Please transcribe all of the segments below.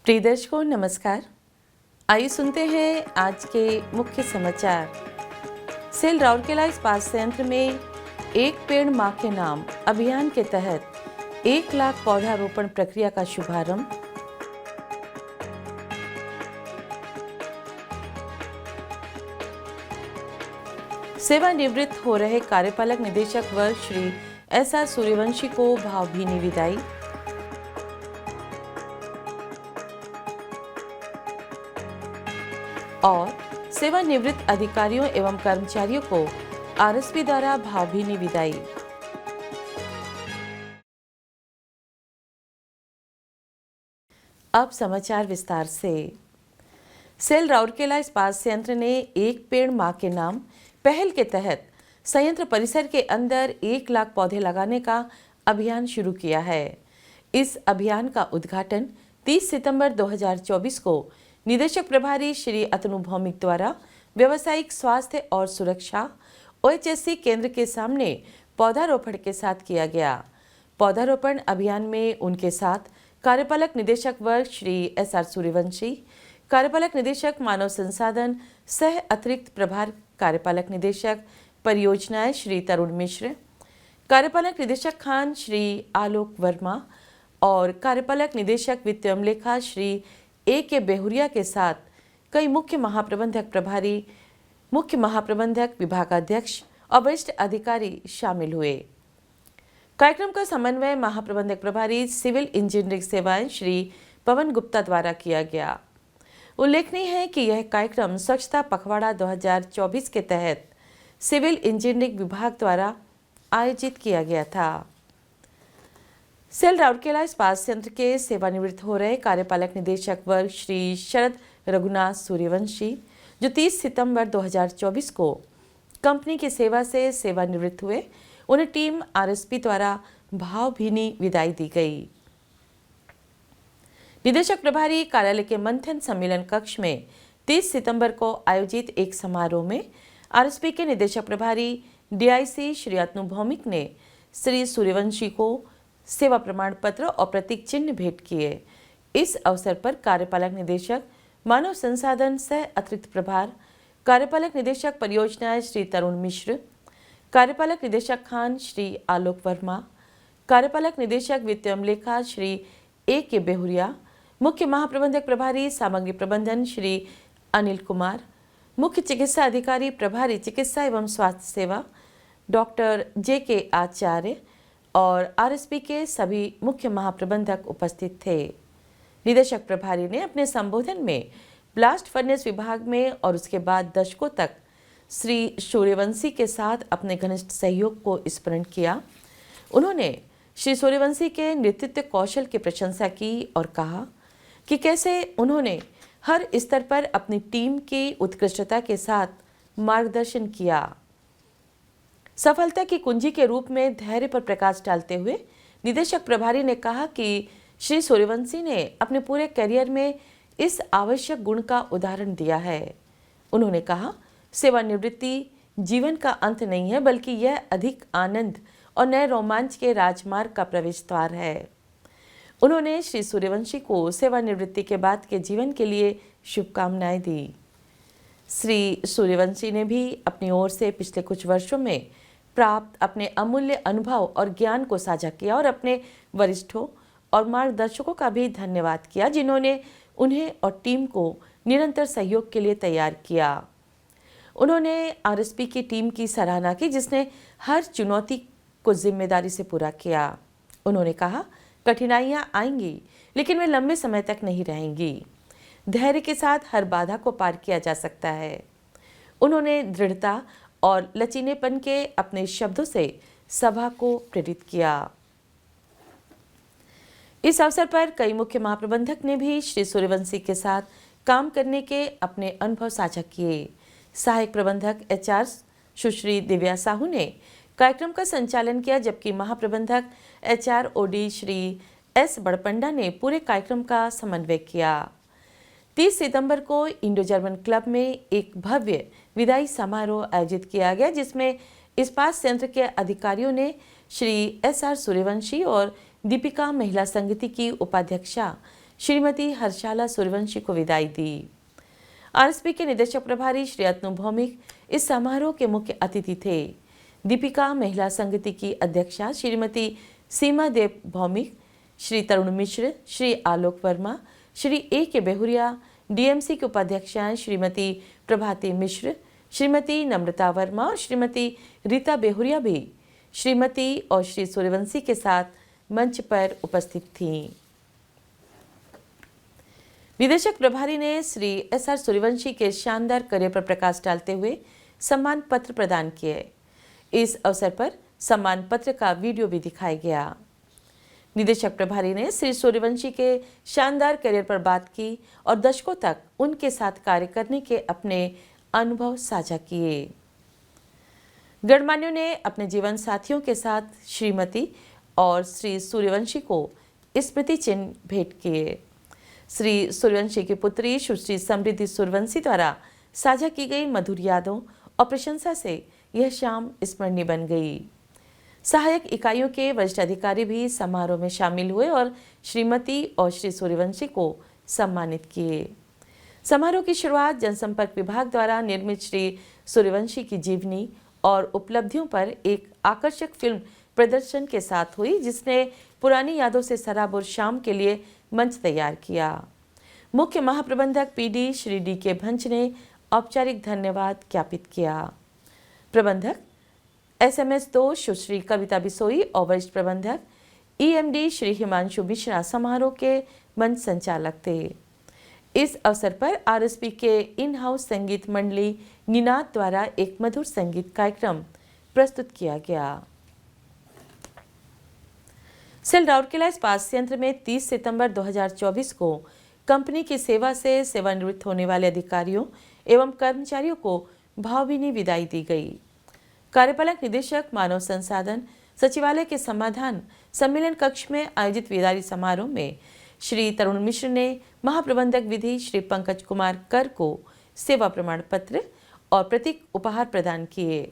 प्रिय दर्शकों नमस्कार। आइए सुनते हैं आज के मुख्य समाचार। सेल राउरकेला इस्पात संयंत्र में एक पेड़ मां के नाम अभियान के तहत 1 लाख पौधारोपण प्रक्रिया का शुभारंभ। सेवानिवृत्त हो रहे कार्यपालक निदेशक वर्ग श्री एस.आर. सूर्यवंशी को भावभीनी विदाई। और सेवानिवृत्त अधिकारियों एवं कर्मचारियों को आरएसपी द्वारा भावभीनी विदाई। अब समाचार विस्तार से। सेल राउरकेला इस्पात संयंत्र ने एक पेड़ मां के नाम पहल के तहत संयंत्र परिसर के अंदर 1 लाख पौधे लगाने का अभियान शुरू किया है। इस अभियान का उद्घाटन 30 सितंबर 2024 को निदेशक प्रभारी श्री अतनु भौमिक द्वारा व्यावसायिक स्वास्थ्य और सुरक्षा OHSC केंद्र के सामने पौधारोपण के साथ किया गया। पौधारोपण अभियान में उनके साथ कार्यपालक निदेशक वर्ग श्री एस.आर. सूर्यवंशी, कार्यपालक निदेशक मानव संसाधन सह अतिरिक्त प्रभार कार्यपालक निदेशक परियोजनाएं श्री तरुण मिश्र, कार्यपालक निदेशक खान श्री आलोक वर्मा और कार्यपालक निदेशक वित्त एवं लेखा श्री A.K. बेहुरिया के साथ कई मुख्य महाप्रबंधक प्रभारी, मुख्य महाप्रबंधक, विभागाध्यक्ष और वरिष्ठ अधिकारी शामिल हुए। कार्यक्रम का समन्वय महाप्रबंधक प्रभारी सिविल इंजीनियरिंग सेवाएं श्री पवन गुप्ता द्वारा किया गया। उल्लेखनीय है कि यह कार्यक्रम स्वच्छता पखवाड़ा 2024 के तहत सिविल इंजीनियरिंग विभाग द्वारा आयोजित किया गया था। सेल राउरकेला इस्पात संयंत्र के सेवानिवृत्त हो रहे कार्यपालक निदेशक वर्ग श्री शरद रघुनाथ सूर्यवंशी, जो 30 सितंबर 2024 को कंपनी की सेवा से सेवानिवृत्त हुए, उन्हें टीम आरएसपी द्वारा भावभीनी विदाई दी गई। निदेशक प्रभारी कार्यालय के मंथन सम्मेलन कक्ष में 30 सितंबर को आयोजित एक समारोह में आरएसपी के निदेशक प्रभारी DIC श्री अतनु भौमिक ने श्री सूर्यवंशी को सेवा प्रमाण पत्र और प्रतीक चिन्ह भेंट किए। इस अवसर पर कार्यपालक निदेशक मानव संसाधन सह अतिरिक्त प्रभार कार्यपालक निदेशक परियोजनाएं श्री तरुण मिश्र, कार्यपालक निदेशक खान श्री आलोक वर्मा, कार्यपालक निदेशक वित्त एवं लेखा श्री A.K. बेहुरिया, मुख्य महाप्रबंधक प्रभारी सामग्री प्रबंधन श्री अनिल कुमार, मुख्य चिकित्सा अधिकारी प्रभारी चिकित्सा एवं स्वास्थ्य सेवा डॉक्टर J.K. आचार्य और आरएसपी के सभी मुख्य महाप्रबंधक उपस्थित थे। निदेशक प्रभारी ने अपने संबोधन में ब्लास्ट फर्नेस विभाग में और उसके बाद दशकों तक श्री सूर्यवंशी के साथ अपने घनिष्ठ सहयोग को स्मरण किया। उन्होंने श्री सूर्यवंशी के नेतृत्व कौशल की प्रशंसा की और कहा कि कैसे उन्होंने हर स्तर पर अपनी टीम की उत्कृष्टता के साथ मार्गदर्शन किया। सफलता की कुंजी के रूप में धैर्य पर प्रकाश डालते हुए निदेशक प्रभारी ने कहा कि श्री सूर्यवंशी ने अपने पूरे करियर में इस आवश्यक गुण का उदाहरण दिया है। उन्होंने कहा, सेवानिवृत्ति जीवन का अंत नहीं है, बल्कि यह अधिक आनंद और नए रोमांच के राजमार्ग का प्रवेश द्वार है। उन्होंने श्री सूर्यवंशी को सेवानिवृत्ति के बाद के जीवन के लिए शुभकामनाएं दी। श्री सूर्यवंशी ने भी अपनी ओर से पिछले कुछ वर्षों में प्राप्त अपने अमूल्य अनुभव और ज्ञान को साझा किया और अपने वरिष्ठों और मार्गदर्शकों का भी धन्यवाद किया, जिन्होंने उन्हें और टीम को निरंतर सहयोग के लिए तैयार किया। उन्होंने आरएसपी की टीम की सराहना की, जिसने हर चुनौती को जिम्मेदारी से पूरा किया। उन्होंने कहा, कठिनाइयां आएंगी लेकिन वे लंबे समय तक नहीं रहेंगी। धैर्य के साथ हर बाधा को पार किया जा सकता है। उन्होंने दृढ़ता और लचीलेपन के अपने शब्दों से सभा को प्रेरित किया। इस अवसर पर कई मुख्य महाप्रबंधक ने भी श्री सूर्यवंशी के साथ काम करने के अपने अनुभव साझा किए। सहायक प्रबंधक HR सुश्री दिव्या साहू ने कार्यक्रम का संचालन किया, जबकि महाप्रबंधक HROD श्री S. बड़पंडा ने पूरे कार्यक्रम का समन्वय किया। 30 सितंबर को इंडो जर्मन क्लब में एक भव्य विदाई समारोह आयोजित किया गया, जिसमें इस्पात संयंत्र के अधिकारियों ने श्री S.R. सूर्यवंशी और दीपिका महिला संगति की उपाध्यक्षा श्रीमती हर्षाला सूर्यवंशी को विदाई दी। आरएसपी के निदेशक प्रभारी श्री अतनु भौमिक इस समारोह के मुख्य अतिथि थे। दीपिका महिला संगति की अध्यक्षा श्रीमती सीमा देव भौमिक, श्री तरुण मिश्र, श्री आलोक वर्मा, श्री के बेहुरिया, डीएमसी के उपाध्यक्षाएं श्रीमती प्रभाती मिश्र, श्रीमती नम्रता वर्मा और श्रीमती रीता बेहुरिया भी श्रीमती और श्री सूर्यवंशी के साथ मंच पर उपस्थित थीं। निदेशक प्रभारी ने श्री एसआर सूर्यवंशी के शानदार करियर पर प्रकाश डालते हुए सम्मान पत्र प्रदान किए। इस अवसर पर सम्मान पत्र का वीडियो भी दिखाया गया। निदेशक प्रभारी ने श्री सूर्यवंशी के शानदार करियर पर बात की और दशकों तक उनके साथ कार्य करने के अपने अनुभव साझा किए। गणमान्यों ने अपने जीवन साथियों के साथ श्रीमती और श्री सूर्यवंशी को स्मृति चिन्ह भेंट किए। श्री सूर्यवंशी की पुत्री सुश्री समृद्धि सूर्यवंशी द्वारा साझा की गई मधुर यादों और प्रशंसा से यह शाम स्मरणीय बन गई। सहायक इकाइयों के वरिष्ठ अधिकारी भी समारोह में शामिल हुए और श्रीमती और श्री सूर्यवंशी को सम्मानित किए। समारोह की शुरुआत जनसंपर्क विभाग द्वारा निर्मित श्री सूर्यवंशी की जीवनी और उपलब्धियों पर एक आकर्षक फिल्म प्रदर्शन के साथ हुई, जिसने पुरानी यादों से सराबोर शाम के लिए मंच तैयार किया। मुख्य महाप्रबंधक पीडी श्री डी.के. भंच ने औपचारिक धन्यवाद ज्ञापित किया। प्रबंधक SMS 2 सुश्री कविता बिसोई और वरिष्ठ प्रबंधक EMD श्री हिमांशु मिश्रा समारोह के मंच संचालक थे। इस अवसर पर आरएसपी के इन हाउस संगीत मंडली निनाद द्वारा एक मधुर संगीत कार्यक्रम प्रस्तुत किया गया। सेल राउरकेला इस्पात संयंत्र में 30 सितंबर 2024 को कंपनी की सेवा से सेवानिवृत्त होने वाले अधिकारियों एवं कर्मचारियों को भावभीनी विदाई दी गई। कार्यपालक निदेशक मानव संसाधन सचिवालय के समाधान सम्मेलन कक्ष में आयोजित विदाई समारोह में श्री तरुण मिश्र ने महाप्रबंधक विधि श्री पंकज कुमार कर को सेवा प्रमाण पत्र और प्रतीक उपहार प्रदान किए।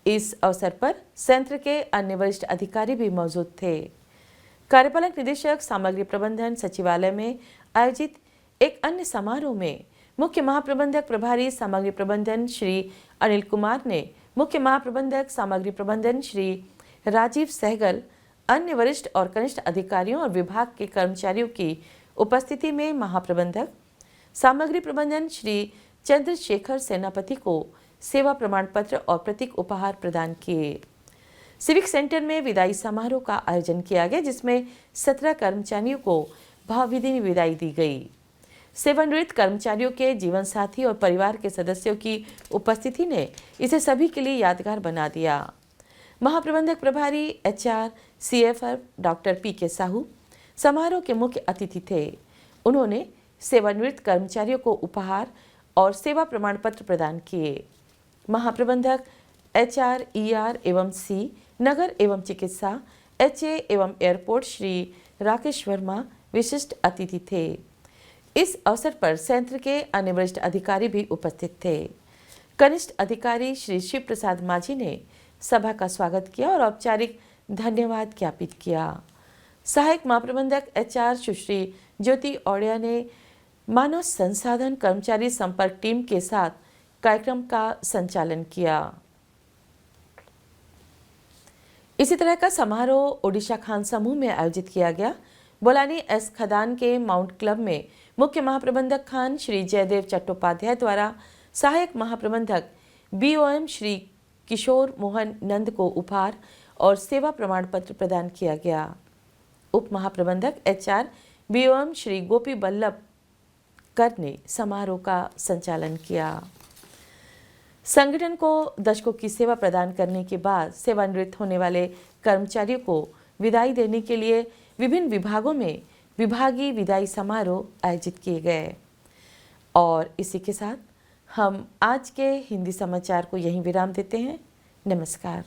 इस अवसर पर संयंत्र के अन्य वरिष्ठ अधिकारी भी मौजूद थे। कार्यपालक निदेशक सामग्री प्रबंधन सचिवालय में आयोजित एक अन्य समारोह में मुख्य महाप्रबंधक प्रभारी सामग्री प्रबंधन श्री अनिल कुमार ने मुख्य महाप्रबंधक सामग्री प्रबंधन श्री राजीव सहगल, अन्य वरिष्ठ और कनिष्ठ अधिकारियों और विभाग के कर्मचारियों की उपस्थिति में महाप्रबंधक सामग्री प्रबंधन श्री चंद्रशेखर सेनापति को सेवा प्रमाण पत्र और प्रतीक उपहार प्रदान किए। सिविक सेंटर में विदाई समारोह का आयोजन किया गया, जिसमें 17 कर्मचारियों को भावभीनी विदाई दी गई। सेवानिवृत्त कर्मचारियों के जीवन साथी और परिवार के सदस्यों की उपस्थिति ने इसे सभी के लिए यादगार बना दिया। महाप्रबंधक प्रभारी HR CFR doctor PK Sahu समारोह के मुख्य अतिथि थे। उन्होंने सेवानिवृत्त कर्मचारियों को उपहार और सेवा प्रमाण पत्र प्रदान किए। महाप्रबंधक HR ER एवं C नगर एवं चिकित्सा HA एवं एयरपोर्ट श्री राकेश वर्मा विशिष्ट अतिथि थे। इस अवसर पर संयंत्र के अन्य वरिष्ठ अधिकारी भी उपस्थित थे। कनिष्ठ अधिकारी श्री शिव प्रसाद माझी ने सभा का स्वागत किया और औपचारिक धन्यवाद ज्ञापित किया। सहायक महाप्रबंधक HR सुश्री ज्योति औड़िया ने मानव संसाधन कर्मचारी संपर्क टीम के साथ कार्यक्रम का संचालन किया। इसी तरह का समारोह ओडिशा खान समूह में आयोजित किया गया। बोलानी एस खदान के माउंट क्लब में मुख्य महाप्रबंधक खान श्री जयदेव चट्टोपाध्याय द्वारा सहायक महाप्रबंधक BOM श्री किशोर मोहन नंद को उपहार और सेवा प्रमाण पत्र प्रदान किया गया। उप महाप्रबंधक HR BOM श्री गोपी बल्लभ कर ने समारोह का संचालन किया। संगठन को दशकों की सेवा प्रदान करने के बाद सेवानिवृत्त होने वाले कर्मचारियों को विदाई देने के लिए विभिन्न विभागों में विभागीय विदाई समारोह आयोजित किए गए। और इसी के साथ हम आज के हिंदी समाचार को यहीं विराम देते हैं। नमस्कार।